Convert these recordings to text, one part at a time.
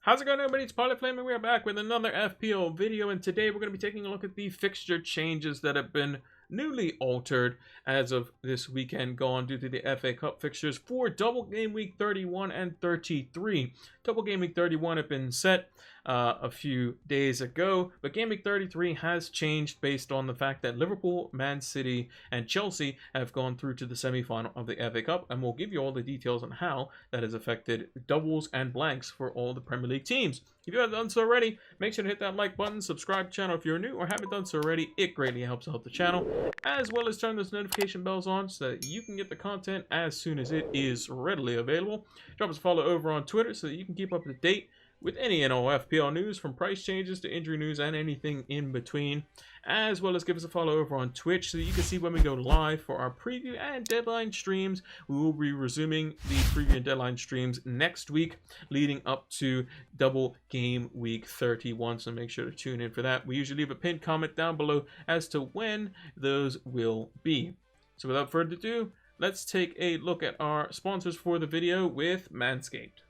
How's it going, everybody? It's Pilot Flame, and we are back with another FPL video, and today we're going to be taking a look at the fixture changes that have been newly altered as of this weekend gone due to the FA Cup fixtures for double game week 31 and 33. Double game week 31 had been set a few days ago, but game week 33 has changed based on the fact that Liverpool, Man City, and Chelsea have gone through to the semi-final of the FA Cup, and we'll give you all the details on how that has affected doubles and blanks for all the Premier League teams. If you haven't done so already, make sure to hit that like button, subscribe to the channel if you're new, or haven't done so already. It greatly helps out the channel, as well as turn those notification bells on so that you can get the content as soon as it is readily available. Drop us a follow over on Twitter so that you can keep up to date with any and all FPL news, from price changes to injury news and anything in between, as well as give us a follow over on Twitch so that you can see when we go live for our preview and deadline streams. We will be resuming the preview and deadline streams next week, leading up to double game week 31, so make sure to tune in for that. We usually leave a pinned comment down below as to when those will be. So without further ado, let's take a look at our sponsors for the video with Manscaped.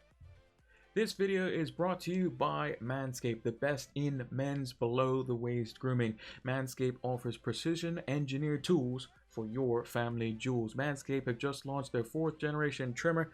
This video is brought to you by Manscaped, the best in men's below-the-waist grooming. Manscaped offers precision-engineered tools for your family jewels. Manscaped have just launched their 4th generation trimmer,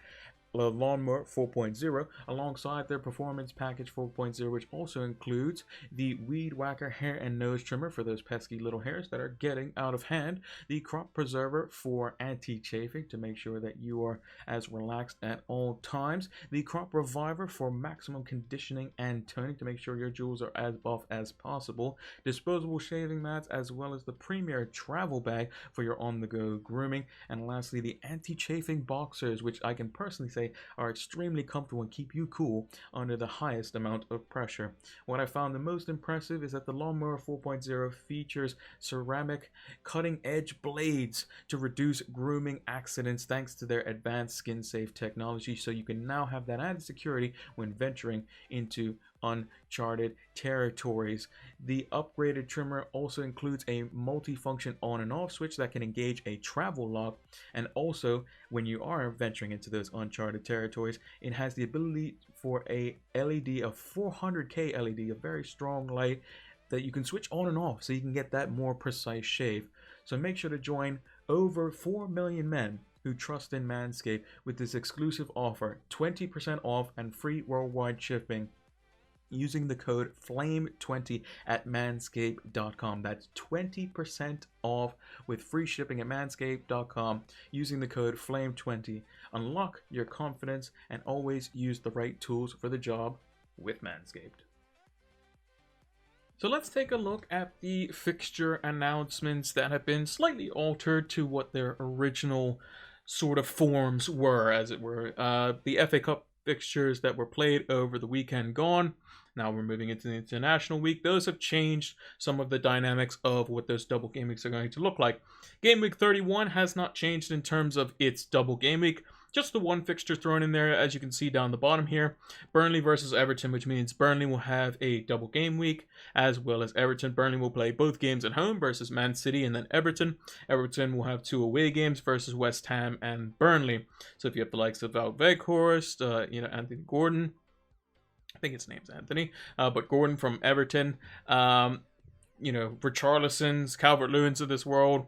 the Lawnmower 4.0, alongside their Performance Package 4.0, which also includes the Weed Whacker hair and nose trimmer for those pesky little hairs that are getting out of hand, the Crop Preserver for anti-chafing to make sure that you are as relaxed at all times, the Crop Reviver for maximum conditioning and toning to make sure your jewels are as buff as possible, disposable shaving mats, as well as the premier travel bag for your on-the-go grooming, and lastly the anti-chafing boxers, which I can personally say are extremely comfortable and keep you cool under the highest amount of pressure. What I found the most impressive is that the Lawnmower 4.0 features ceramic cutting-edge blades to reduce grooming accidents thanks to their advanced skin-safe technology, so you can now have that added security when venturing into uncharted territories. The upgraded trimmer also includes a multi-function on and off switch that can engage a travel lock, and also when you are venturing into those uncharted territories, it has the ability for a LED, a 400K LED, a very strong light that you can switch on and off so you can get that more precise shave. So make sure to join over 4 million men who trust in Manscaped with this exclusive offer, 20% off and free worldwide shipping, using the code FLAME20 at manscaped.com. That's 20% off with free shipping at manscaped.com using the code FLAME20. Unlock your confidence and always use the right tools for the job with Manscaped. So let's take a look at the fixture announcements that have been slightly altered to what their original sort of forms were, as it were. The FA Cup fixtures that were played over the weekend gone. Now we're moving into the international week. Those have changed some of the dynamics of what those double game weeks are going to look like. Game week 31 has not changed in terms of its double game week. Just the one fixture thrown in there, as you can see down the bottom here. Burnley versus Everton, which means Burnley will have a double game week, as well as Everton. Burnley will play both games at home versus Man City and then Everton. Everton will have 2 away games versus West Ham and Burnley. So if you have the likes of Weghorst, Anthony Gordon, I think his name's Anthony, but Gordon from Everton, Richarlison's, Calvert-Lewin's of this world,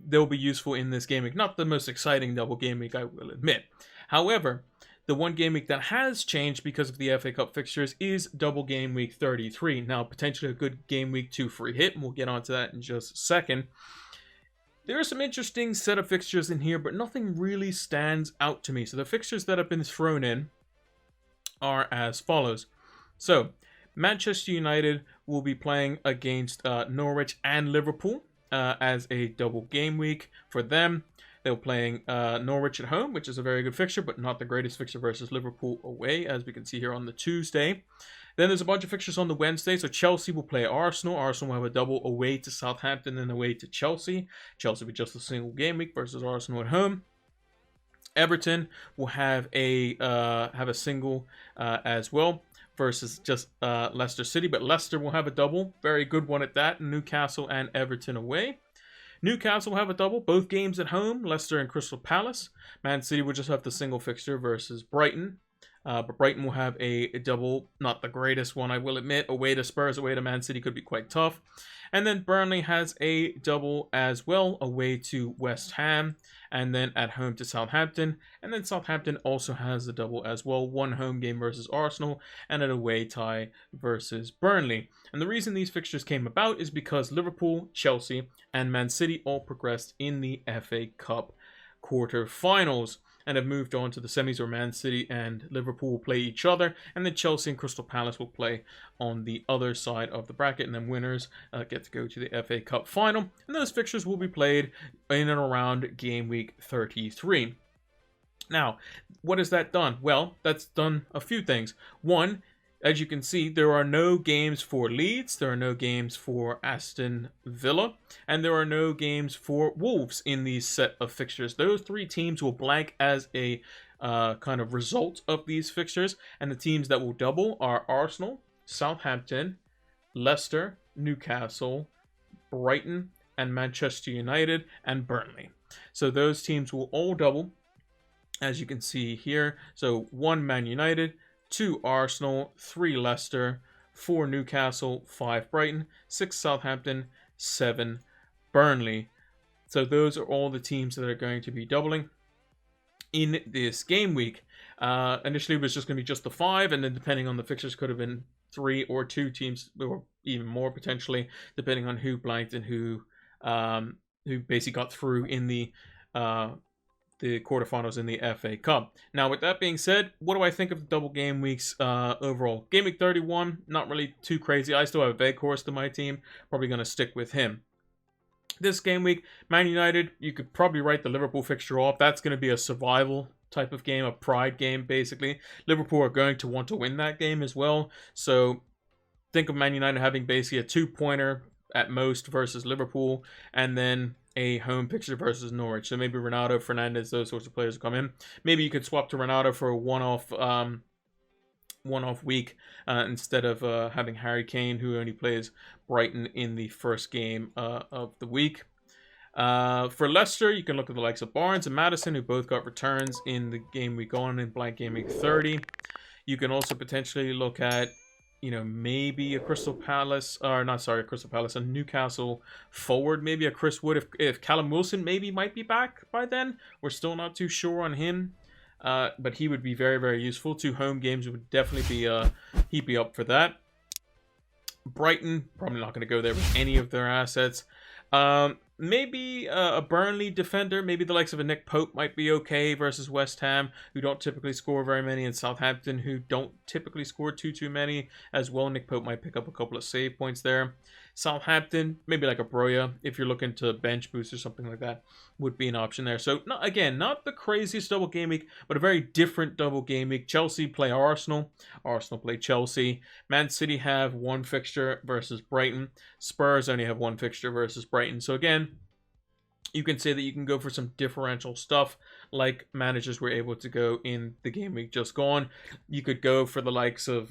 they'll be useful in this game week. Not the most exciting double game week, I will admit. However, the one game week that has changed because of the FA Cup fixtures is double game week 33. Now, potentially a good game week 2 free hit, and we'll get onto that in just a second. There are some interesting set of fixtures in here, but nothing really stands out to me. So the fixtures that have been thrown in are as follows. So Manchester United will be playing against Norwich and Liverpool as a double game week for them. They're playing Norwich at home, which is a very good fixture, but not the greatest fixture, versus Liverpool away, as we can see here on the Tuesday. Then there's a bunch of fixtures on the Wednesday. So Chelsea will play Arsenal. Arsenal will have a double away to Southampton and away to Chelsea. Chelsea will be just a single game week versus Arsenal at home. Everton will have a single as well versus just Leicester City, but Leicester will have a double, very good one at that. Newcastle and Everton away. Newcastle will have a double, both games at home, Leicester and Crystal Palace. Man City will just have the single fixture versus Brighton. But Brighton will have a double, not the greatest one, I will admit. Away to Spurs, away to Man City could be quite tough. And then Burnley has a double as well, away to West Ham, and then at home to Southampton. And then Southampton also has a double as well, one home game versus Arsenal, and an away tie versus Burnley. And the reason these fixtures came about is because Liverpool, Chelsea, and Man City all progressed in the FA Cup quarter-finals and have moved on to the semis where Man City and Liverpool will play each other, and then Chelsea and Crystal Palace will play on the other side of the bracket, and then winners get to go to the FA Cup final, and those fixtures will be played in and around game week 33. Now, what has that done? Well, that's done a few things. One, as you can see, there are no games for Leeds, there are no games for Aston Villa, and there are no games for Wolves in these set of fixtures. Those three teams will blank as a kind of result of these fixtures, and the teams that will double are Arsenal, Southampton, Leicester, Newcastle, Brighton, and Manchester United, and Burnley. So those teams will all double, as you can see here. So 1 Man United, 2 Arsenal, 3 Leicester, 4 Newcastle, 5 Brighton, 6 Southampton, 7 Burnley. So those are all the teams that are going to be doubling in this game week. Initially it was just going to be just the 5, and then depending on the fixtures could have been 3 or 2 teams, or even more potentially, depending on who blanked and who basically got through in the quarterfinals in the FA Cup. Now, with that being said, what do I think of the double game weeks overall? Game week 31, not really too crazy. I still have Veghorst to my team. Probably going to stick with him. This game week, Man United, you could probably write the Liverpool fixture off. That's going to be a survival type of game, a pride game, basically. Liverpool are going to want to win that game as well. So think of Man United having basically a 2-pointer at most versus Liverpool, and then a home fixture versus Norwich. So maybe Ronaldo, Fernandes, those sorts of players will come in. Maybe you could swap to Ronaldo for a one-off week instead of having Harry Kane, who only plays Brighton in the first game of the week. For Leicester, you can look at the likes of Barnes and Maddison, who both got returns in the game week on in blank game week 30. You can also potentially look at, maybe a Crystal Palace, a Newcastle forward, maybe a Chris Wood, if Callum Wilson maybe might be back by then. We're still not too sure on him, but he would be very, very useful. 2 home games would definitely be, he'd be up for that. Brighton, probably not going to go there with any of their assets. Maybe a Burnley defender, maybe the likes of a Nick Pope might be okay versus West Ham, who don't typically score very many, and Southampton, who don't typically score too many as well. Nick Pope might pick up a couple of save points there. Southampton, maybe like a Broya, if you're looking to bench boost or something like that, would be an option there. So, not the craziest double game week, but a very different double game week. Chelsea play Arsenal. Arsenal play Chelsea. Man City have 1 fixture versus Brighton. Spurs only have 1 fixture versus Brighton. So again, you can say that you can go for some differential stuff like managers were able to go in the game week just gone. You could go for the likes of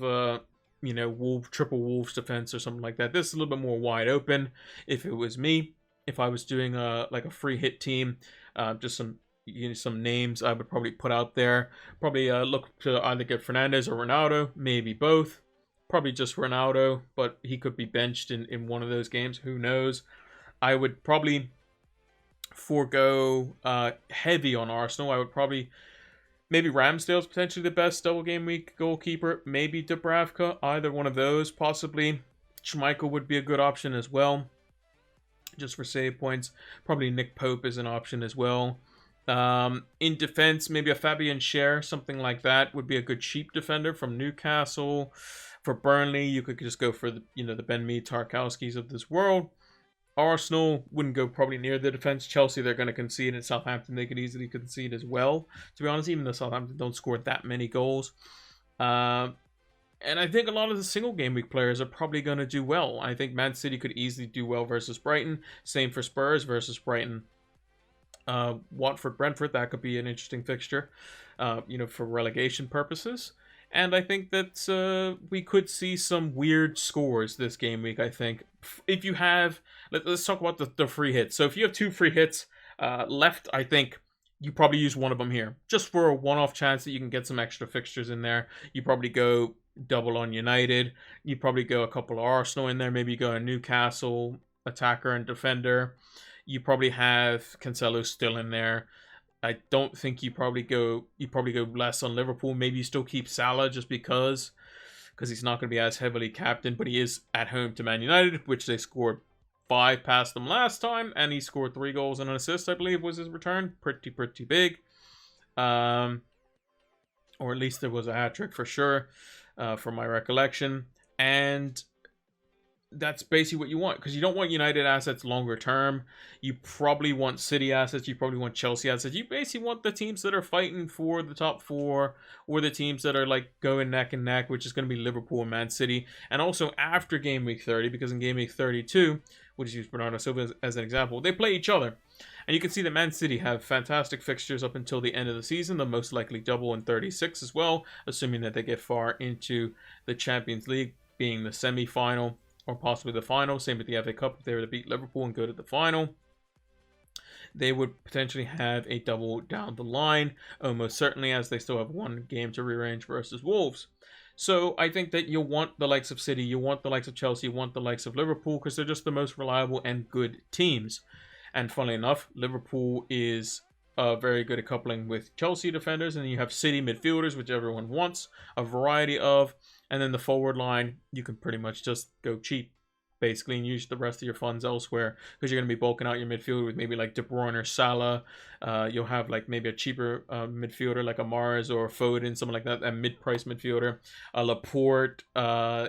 triple Wolves defense or something like that. This is a little bit more wide open. If it was me, if I was doing a free hit team, just some names I would probably put out there. Probably look to either get Fernandes or Ronaldo, maybe both. Probably just Ronaldo, but he could be benched in one of those games. Who knows? I would probably forego heavy on Arsenal. I would probably maybe Ramsdale's potentially the best double game week goalkeeper. Maybe Dubravka, either one of those possibly. Schmeichel would be a good option as well, just for save points. Probably Nick Pope is an option as well. In defense, maybe a Fabian Schär, something like that would be a good cheap defender from Newcastle. For Burnley, you could just go for the Ben Mee Tarkowskis of this world. Arsenal wouldn't go probably near the defense. Chelsea, they're going to concede, and Southampton, they could easily concede as well. To be honest, even though Southampton don't score that many goals. And I think a lot of the single game week players are probably going to do well. I think Man City could easily do well versus Brighton. Same for Spurs versus Brighton. Watford, Brentford, that could be an interesting fixture, for relegation purposes. And I think that we could see some weird scores this game week, I think. If you have... Let's talk about the free hits. So if you have 2 free hits left, I think you probably use one of them here. Just for a one-off chance that you can get some extra fixtures in there. You probably go double on United. You probably go a couple of Arsenal in there. Maybe you go a Newcastle attacker and defender. You probably have Cancelo still in there. I don't think you probably go less on Liverpool. Maybe you still keep Salah just because he's not going to be as heavily captained, but he is at home to Man United, which they scored 5 past them last time, and he scored 3 goals and an assist, I believe, was his return. Pretty big. Or at least there was a hat-trick for sure, from my recollection. And that's basically what you want, because you don't want United assets longer term. You probably want City assets. You probably want Chelsea assets. You basically want the teams that are fighting for the top 4, or the teams that are like going neck and neck, which is going to be Liverpool and Man City. And also after game week 30, because in game week 32, we'll just use Bernardo Silva as an example, they play each other. And you can see that Man City have fantastic fixtures up until the end of the season. They'll most likely double in 36 as well, assuming that they get far into the Champions League, being the semi-final or possibly the final. Same with the FA Cup. If they were to beat Liverpool and go to the final, they would potentially have a double down the line, almost certainly, as they still have one game to rearrange versus Wolves. So I think that you'll want the likes of City, you want the likes of Chelsea, you want the likes of Liverpool, because they're just the most reliable and good teams. And funnily enough, Liverpool is very good at coupling with Chelsea defenders, and then you have City midfielders, which everyone wants, a variety of. And then the forward line, you can pretty much just go cheap, basically, and use the rest of your funds elsewhere, because you're going to be bulking out your midfield with maybe like De Bruyne or Salah. You'll have like maybe a cheaper midfielder like a Mars or a Foden, something like that, a mid-price midfielder. A Laporte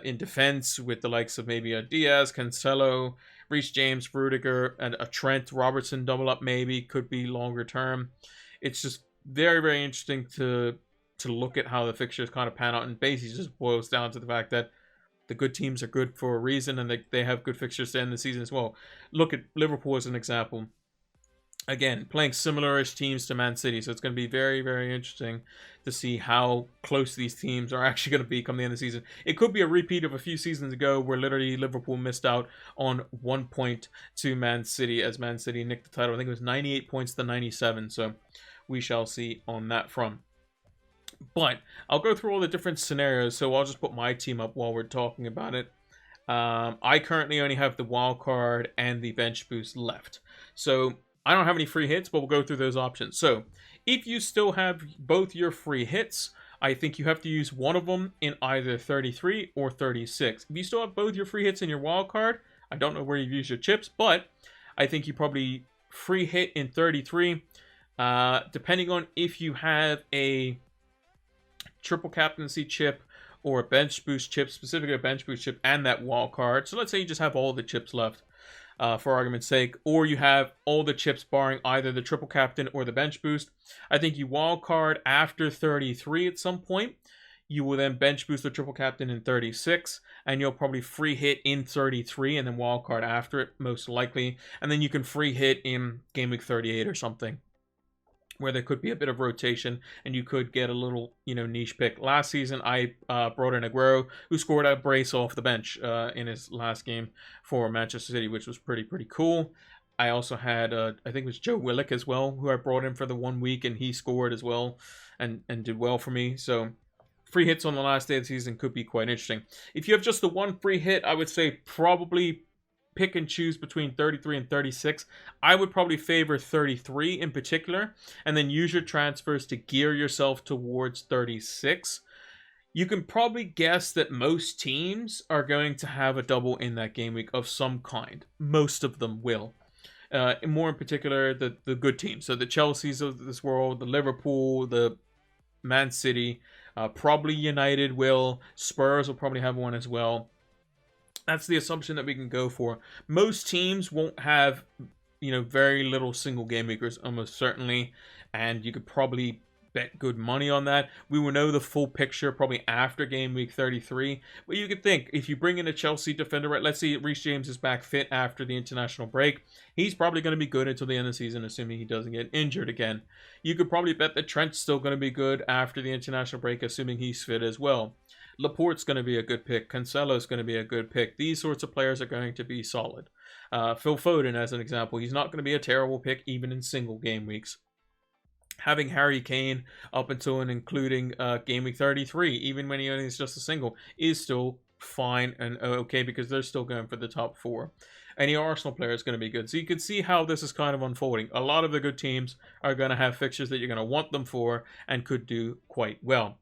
in defense with the likes of maybe a Diaz, Cancelo, Reece James, Rudiger, and a Trent Robertson double up maybe, could be longer term. It's just very interesting to look at how the fixtures kind of pan out, and basically just boils down to the fact that the good teams are good for a reason, and they have good fixtures to end the season as well. Look at Liverpool as an example. Again, playing similar-ish teams to Man City, so it's going to be very interesting to see how close these teams are actually going to be come the end of the season. It could be a repeat of a few seasons ago where literally Liverpool missed out on 1 point to Man City, as Man City nicked the title. I think it was 98 points to 97, so we shall see on that front. But I'll go through all the different scenarios, so I'll just put my team up while we're talking about it. I currently only have the wild card and the bench boost left, so I don't have any free hits, but we'll go through those options. So if you still have both your free hits, I think you have to use one of them in either 33 or 36. If you still have both your free hits in your wild card, I don't know where you've used your chips, but I think you probably free hit in 33, depending on if you have a triple captaincy chip or a bench boost chip, specifically a bench boost chip and that wild card. So let's say you just have all the chips left, for argument's sake, or you have all the chips barring either the triple captain or the bench boost. I think you wild card after 33 at some point. You will then bench boost the triple captain in 36, and you'll probably free hit in 33 and then wild card after it, most likely. And then you can free hit in game week 38 or something, where there could be a bit of rotation and you could get a little, niche pick. Last season, I brought in Aguero, who scored a brace off the bench in his last game for Manchester City, which was pretty cool. I also had, I think it was Joe Willock as well, who I brought in for the 1 week, and he scored as well and did well for me. So free hits on the last day of the season could be quite interesting. If you have just the one free hit, I would say probably pick and choose between 33 and 36. I would probably favor 33 in particular, and then use your transfers to gear yourself towards 36. You can probably guess that most teams are going to have a double in that game week of some kind. Most of them will. More in particular, the good teams. So the Chelseas of this world, the Liverpool, the Man City, probably United will. Spurs will probably have one as well. That's the assumption that we can go for. Most teams won't have, very little single game weekers, almost certainly, and you could probably bet good money on that. We will know the full picture probably after game week 33, but you could think, if you bring in a Chelsea defender, right, let's see, Reece James is back fit after the international break, he's probably going to be good until the end of the season, assuming he doesn't get injured again. You could probably bet that Trent's still going to be good after the international break, assuming he's fit as well. Laporte's going to be a good pick. Cancelo's going to be a good pick. These sorts of players are going to be solid. Phil Foden, as an example, he's not going to be a terrible pick even in single game weeks. having Harry Kane up until and including Gameweek 33, even when he only is just a single, is still fine and okay because they're still going for the top 4. Any Arsenal player is going to be good. So you can see how this is kind of unfolding. A lot of the good teams are going to have fixtures that you're going to want them for and could do quite well.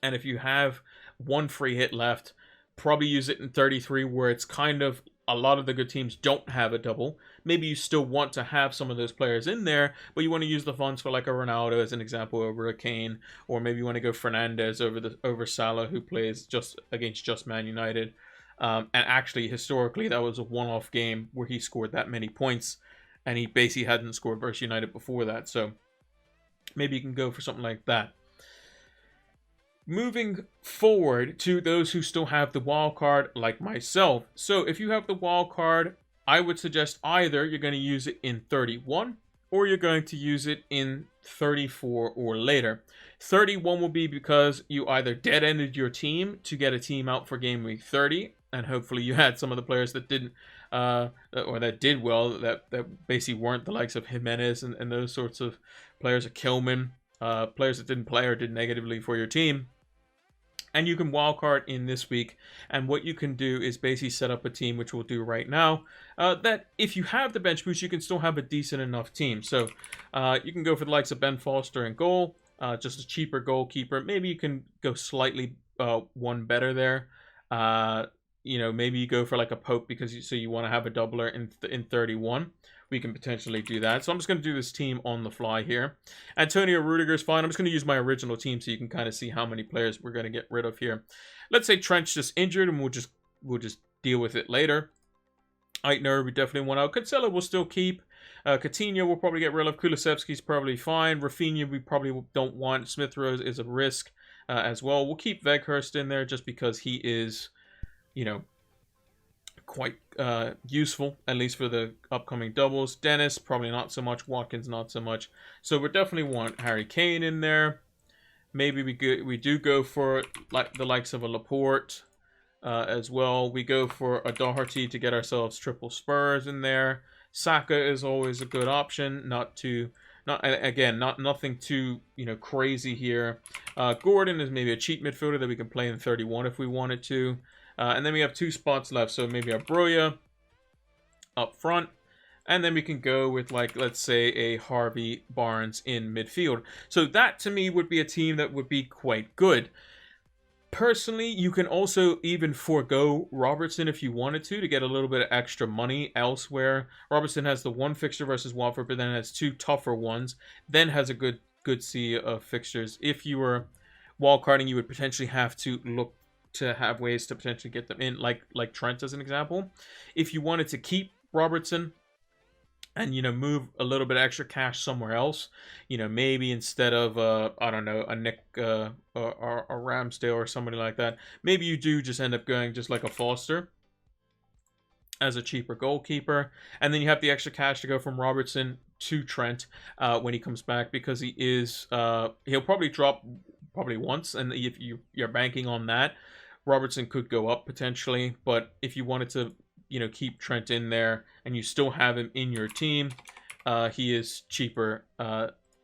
And if you have one free hit left, probably use it in 33 where it's kind of a lot of the good teams don't have a double. Maybe you still want to have some of those players in there, but you want to use the funds for like a Ronaldo as an example over a Kane, or maybe you want to go Fernandez over Salah, who plays just against Man United. And actually, historically, that was a one-off game where he scored that many points, and he basically hadn't scored versus United before that. So maybe you can go for something like that. Moving forward to those who still have the wild card, like myself. So if you have the wild card, I would suggest either you're going to use it in 31 or you're going to use it in 34 or later. 31 will be because you either dead-ended your team to get a team out for game week 30, and hopefully you had some of the players that didn't, or that did well, that basically weren't the likes of Jimenez and those sorts of players, or Kilman, players that didn't play or did negatively for your team. And you can wildcard in this week, and what you can do is basically set up a team, which we'll do right now, that if you have the bench boost, you can still have a decent enough team. So you can go for the likes of Ben Foster in goal, just a cheaper goalkeeper. Maybe you can go slightly one better there. Maybe you go for like a Pope because you want to have a doubler in 31. We can potentially do that. So I'm just going to do this team on the fly here. Antonio Rudiger is fine. I'm just going to use my original team so you can kind of see how many players we're going to get rid of here. Let's say Trent's just injured, and we'll just deal with it later. Eitner, we definitely want out. Cancelo we'll still keep. Coutinho we'll probably get rid of. Kulusevski's probably fine. Rafinha we probably don't want. Smith Rowe is a risk as well. We'll keep Weghorst in there just because he is, quite useful, at least for the upcoming doubles. Dennis, probably not so much. Watkins, not so much. So we definitely want Harry Kane in there. Maybe we do go for like the likes of a Laporte as well. We go for a Doherty to get ourselves triple Spurs in there. Saka is always a good option. Nothing too crazy here. Gordon is maybe a cheap midfielder that we can play in 31 if we wanted to. And then we have 2 spots left, so maybe a Broja up front. And then we can go with, like, let's say a Harvey Barnes in midfield. So that, to me, would be a team that would be quite good. Personally, you can also even forego Robertson if you wanted to get a little bit of extra money elsewhere. Robertson has the 1 fixture versus Watford, but then has 2 tougher ones. Then has a good sea of fixtures. If you were wildcarding, you would potentially have to look to have ways to potentially get them in, like Trent as an example. If you wanted to keep Robertson and move a little bit of extra cash somewhere else, maybe instead of I don't know, a Nick or a Ramsdale or somebody like that, maybe you do just end up going just like a Foster as a cheaper goalkeeper, and then you have the extra cash to go from Robertson to Trent when he comes back, because he is he'll probably drop once, and if you're banking on that, Robertson could go up potentially. But if you wanted to keep Trent in there and you still have him in your team, he is cheaper.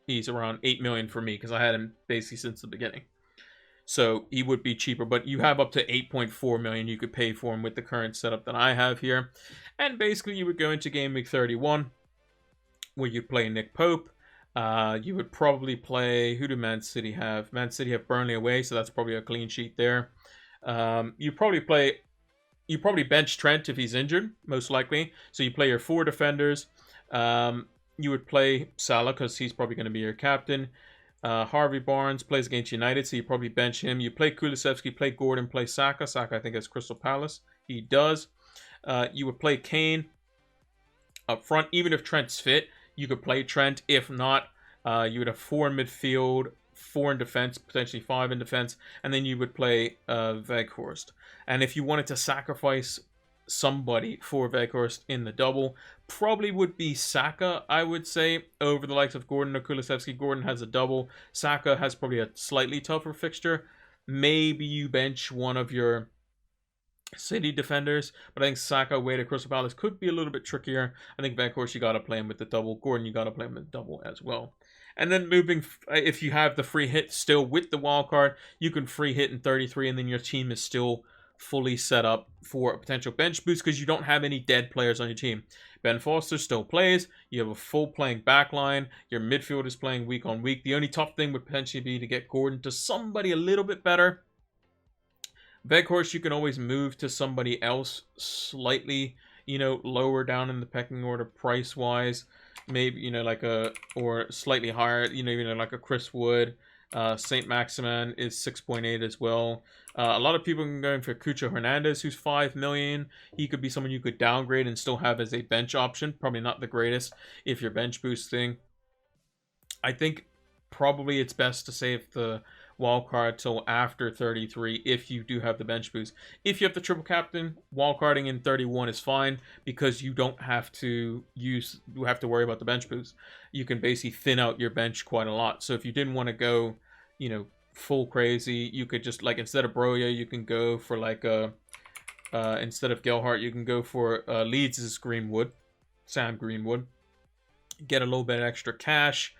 He's around 8 million for me because I had him basically since the beginning, so he would be cheaper. But you have up to 8.4 million you could pay for him with the current setup that I have here. And basically you would go into game week 31 where you play Nick Pope. You would probably play, who do Man City have? Man City have Burnley away, so that's probably a clean sheet there. You probably bench Trent if he's injured, most likely. So you play your 4 defenders. You would play Salah because he's probably going to be your captain. Harvey Barnes plays against United, so you probably bench him. You play Kulusevski, play Gordon, play Saka. Saka, I think, has Crystal Palace. He does. You would play Kane up front. Even if Trent's fit, you could play Trent. If not, you would have 4 in midfield, 4 in defense, potentially 5 in defense, and then you would play Weghorst. And if you wanted to sacrifice somebody for Weghorst in the double, probably would be Saka, I would say, over the likes of Gordon or Kulusevski. Gordon has a double. Saka has probably a slightly tougher fixture. Maybe you bench one of your City defenders, but I think Saka away to Crystal Palace could be a little bit trickier. I think Weghorst, you got to play him with the double. Gordon, you got to play him with the double as well. And then if you have the free hit still with the wild card, you can free hit in 33, and then your team is still fully set up for a potential bench boost because you don't have any dead players on your team. Ben Foster still plays. You have a full playing back line. Your midfield is playing week on week. The only tough thing would potentially be to get Gordon to somebody a little bit better. Veghorst, you can always move to somebody else slightly, lower down in the pecking order price-wise. Maybe, or slightly higher, like a Chris Wood. St. Maximin is 6.8 as well. A lot of people are going for Cucho Hernandez, who's 5 million. He could be someone you could downgrade and still have as a bench option. Probably not the greatest if you're bench boosting. I think probably it's best to save the wildcard till after 33 if you do have the bench boost. If you have the triple captain, wildcarding in 31 is fine because you don't have to worry about the bench boost. You can basically thin out your bench quite a lot. So if you didn't want to go, full crazy, you could just, like, instead of Broja, you can go for instead of Gelhardt, you can go for Leeds' Greenwood, Sam Greenwood. Get a little bit extra cash.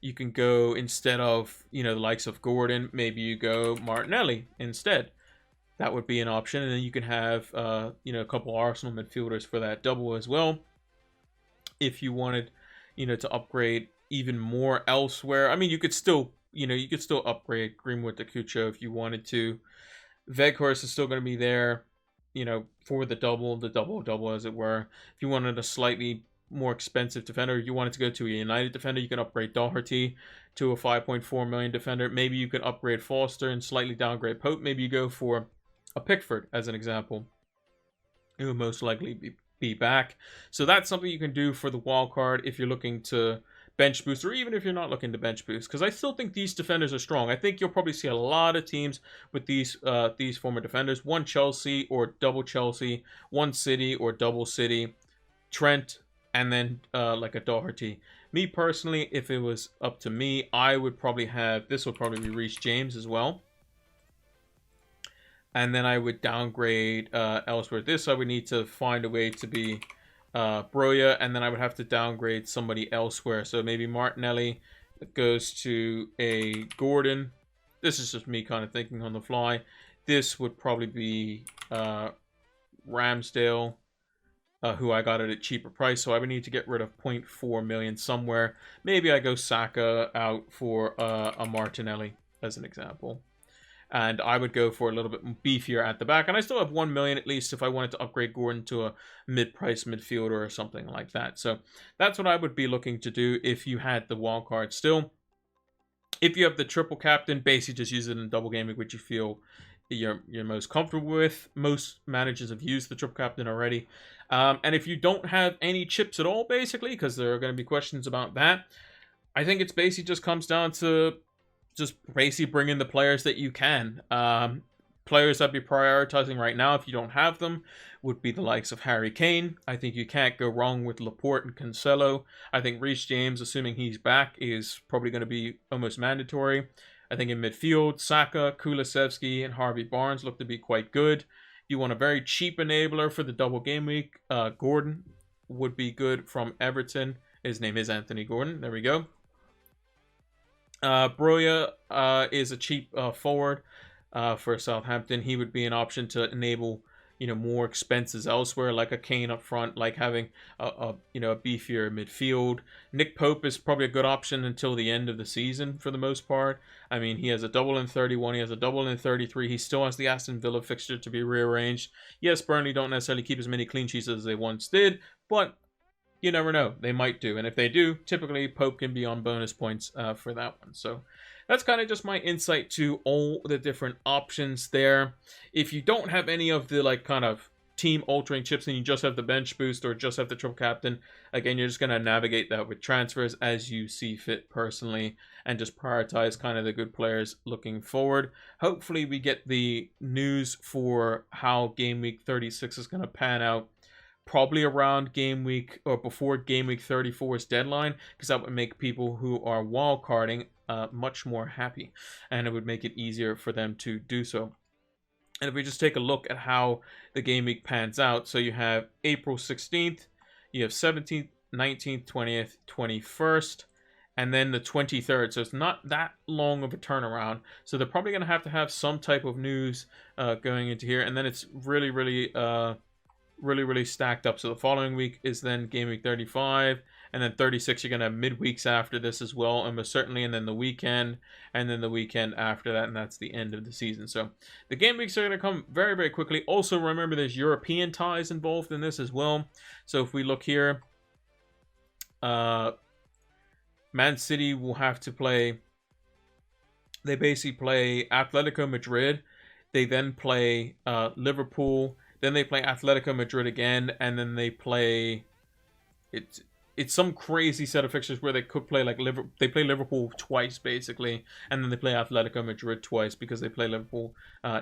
You can go, instead of, the likes of Gordon, maybe you go Martinelli instead. That would be an option. And then you can have, a couple Arsenal midfielders for that double as well. If you wanted, to upgrade even more elsewhere. I mean, you could still, upgrade Greenwood to Cucho if you wanted to. Veghorst is still going to be there, for the double as it were. If you wanted a slightly more expensive defender, you wanted to go to a United defender, you can upgrade Doherty to a 5.4 million defender. Maybe you can upgrade Foster and slightly downgrade Pope. Maybe you go for a Pickford as an example. It will most likely be back. So that's something you can do for the wild card if you're looking to bench boost, or even if you're not looking to bench boost, because I still think these defenders are strong. I think you'll probably see a lot of teams with these former defenders. One Chelsea or double Chelsea, one City or double City, Trent, and then like a Doherty. Me personally, if it was up to me, I would probably have, this would probably be Reece James as well. And then I would downgrade elsewhere. This I would need to find a way to be Broja, and then I would have to downgrade somebody elsewhere. So maybe Martinelli goes to a Gordon. This is just me kind of thinking on the fly. This would probably be Ramsdale, who I got at a cheaper price, so I would need to get rid of 0.4 million somewhere. Maybe I go Saka out for a Martinelli, as an example. And I would go for a little bit beefier at the back. And I still have 1 million at least if I wanted to upgrade Gordon to a mid-price midfielder or something like that. So that's what I would be looking to do if you had the wild card still. If you have the triple captain, basically just use it in double gaming, which you feel you're most comfortable with. Most managers have used the triple captain already. And if you don't have any chips at all, basically, because there are going to be questions about that, I think it's basically just comes down to just basically bring in the players that you can. Players I'd be prioritizing right now, if you don't have them, would be the likes of Harry Kane. I think you can't go wrong with Laporte and Cancelo. I think Reece James, assuming he's back, is probably going to be almost mandatory. I think in midfield, Saka, Kulusevski, and Harvey Barnes look to be quite good. If you want a very cheap enabler for the double game week, Gordon would be good from Everton. His name is Anthony Gordon. There we go. Broja is a cheap forward for Southampton. He would be an option to enable, more expenses elsewhere, like a Kane up front, like having a beefier midfield. Nick Pope is probably a good option until the end of the season for the most part. I mean, he has a double in 31, he has a double in 33. He still has the Aston Villa fixture to be rearranged. Yes, Burnley don't necessarily keep as many clean sheets as they once did, but you never know. They might do. And if they do, typically Pope can be on bonus points for that one. So that's kind of just my insight to all the different options there. If you don't have any of the kind of team altering chips and you just have the bench boost or just have the triple captain, again, you're just going to navigate that with transfers as you see fit personally and just prioritize kind of the good players looking forward. Hopefully we get the news for how game week 36 is going to pan out probably around game week or before game week 34's deadline, because that would make people who are wildcarding much more happy, and it would make it easier for them to do so. And if we just take a look at how the game week pans out, so you have April 16th, you have 17th, 19th, 20th, 21st, and then the 23rd. So it's not that long of a turnaround. So they're probably going to have some type of news going into here. And then it's really, really stacked up. So the following week is then game week 35. And then 36, you're going to have midweeks after this as well. And most certainly, and then the weekend. And then the weekend after that. And that's the end of the season. So the game weeks are going to come very, very quickly. Also, remember there's European ties involved in this as well. So if we look here, Man City will have to play. They basically play Atletico Madrid. They then play Liverpool. Then they play Atletico Madrid again, and then they play. It's some crazy set of fixtures where they could play like They play Liverpool twice basically, and then they play Atletico Madrid twice because they play Liverpool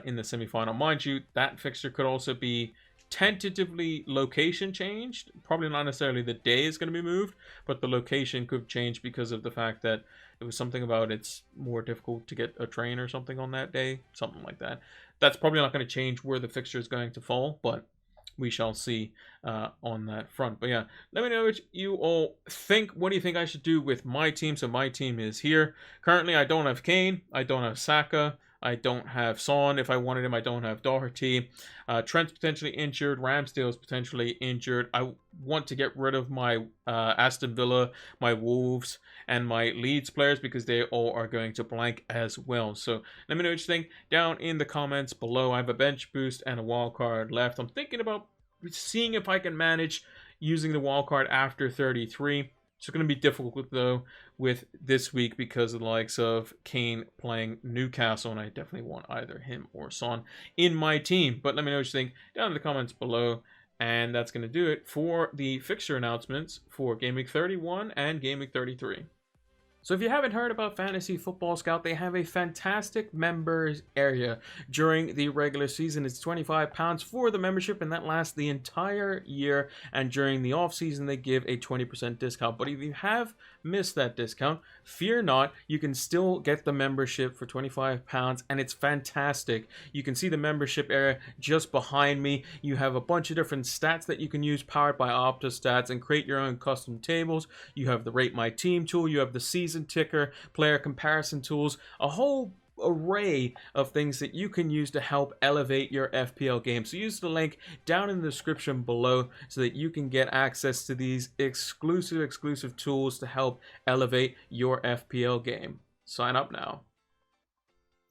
in the semifinal. Mind you, that fixture could also be tentatively location changed. Probably not necessarily the day is going to be moved, but the location could change because of the fact that it was something about it's more difficult to get a train or something on that day, something like that. That's probably not going to change where the fixture is going to fall, but we shall see on that front. But yeah, let me know what you all think. What do you think I should do with my team? So my team is here. Currently, I don't have Kane. I don't have Saka. I don't have Son. If I wanted him, I don't have Doherty. Trent's potentially injured. Ramsdale's potentially injured. I want to get rid of my Aston Villa, my Wolves, and my Leeds players because they all are going to blank as well. So let me know what you think down in the comments below. I have a bench boost and a wild card left. I'm thinking about seeing if I can manage using the wild card after 33. It's going to be difficult, though, with this week because of the likes of Kane playing Newcastle, and I definitely want either him or Son in my team. But let me know what you think down in the comments below. And that's going to do it for the fixture announcements for Game Week 31 and Game Week 33. So if you haven't heard about Fantasy Football Scout, they have a fantastic members area during the regular season. It's £25 for the membership, and that lasts the entire year. And during the off season, they give a 20% discount. But if you have missed that discount, fear not, you can still get the membership for £25, and it's fantastic. You can see the membership area just behind me. You have a bunch of different stats that you can use powered by Opta stats and create your own custom tables. You have the Rate My Team tool. You have the season ticker, player comparison tools, a whole array of things that you can use to help elevate your FPL game. So use the link down in the description below so that you can get access to these exclusive tools to help elevate your FPL game. Sign up now.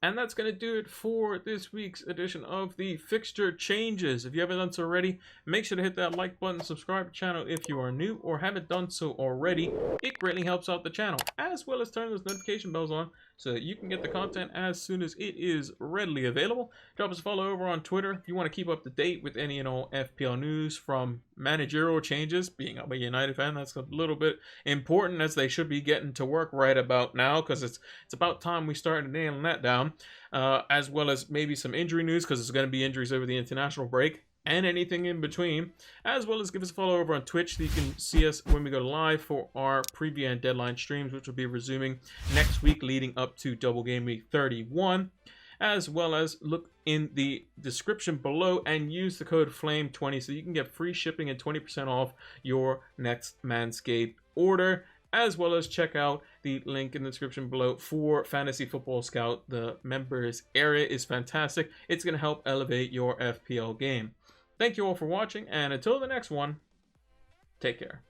And that's going to do it for this week's edition of the Fixture Changes. If you haven't done so already, make sure to hit that like button, subscribe to the channel if you are new or haven't done so already. It greatly helps out the channel, as well as turn those notification bells on so that you can get the content as soon as it is readily available. Drop us a follow over on Twitter if you want to keep up to date with any and all FPL news from managerial changes. Being a United fan, that's a little bit important as they should be getting to work right about now because it's about time we started nailing that down. As well as maybe some injury news because there's going to be injuries over the international break and anything in between, as well as give us a follow over on Twitch so you can see us when we go live for our preview and deadline streams, which will be resuming next week leading up to Double Game Week 31, as well as look in the description below and use the code FLAME20 so you can get free shipping and 20% off your next Manscaped order, as well as check out the link in the description below for Fantasy Football Scout. The members area is fantastic. It's going to help elevate your FPL game. Thank you all for watching, and until the next one, take care.